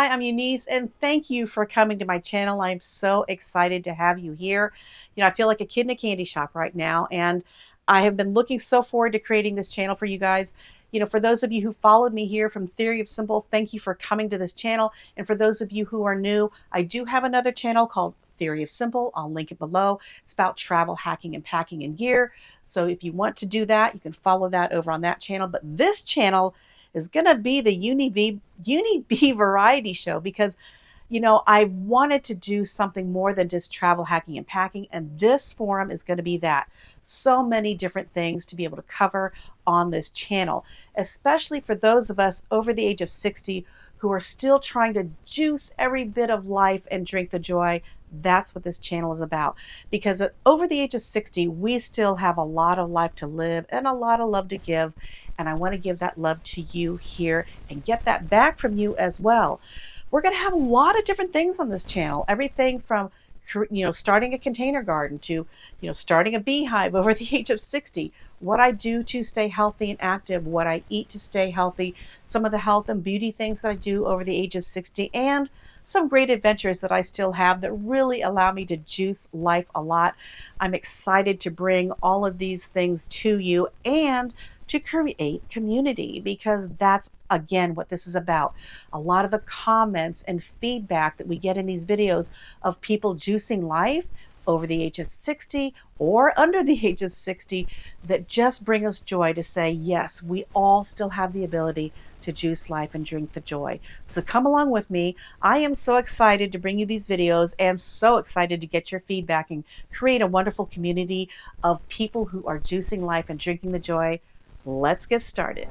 Hi, I'm Eunice, and thank you for coming to my channel. I'm so excited to have you here. I feel like a kid in a candy shop right now, and I have been looking so forward to creating this channel for you guys. For those of you who followed me here from Theory of Simple, thank you for coming to this channel. And for those of you who are new, I do have another channel called Theory of Simple. I'll link it below. It's about travel, hacking, and packing and gear. So if you want to do that, you can follow that over on that channel. But this channel is going to be the Uni B variety show because, I wanted to do something more than just travel, hacking, and packing. And this forum is going to be that. So many different things to be able to cover on this channel, especially for those of us over the age of 60 who are still trying to juice every bit of life and drink the joy. That's what this channel is about. Because at over the age of 60, we still have a lot of life to live and a lot of love to give. And I want to give that love to you here and get that back from you as well. We're going to have a lot of different things on this channel. Everything from starting a container garden to starting a beehive over the age of 60, what I do to stay healthy and active, what I eat to stay healthy, some of the health and beauty things that I do over the age of 60, and some great adventures that I still have that really allow me to juice life a lot. I'm excited to bring all of these things to you and to create community, because that's again what this is about. A lot of the comments and feedback that we get in these videos of people juicing life over the age of 60 or under the age of 60 that just bring us joy to say, yes, we all still have the ability to juice life and drink the joy. So come along with me. I am so excited to bring you these videos and so excited to get your feedback and create a wonderful community of people who are juicing life and drinking the joy. Let's get started.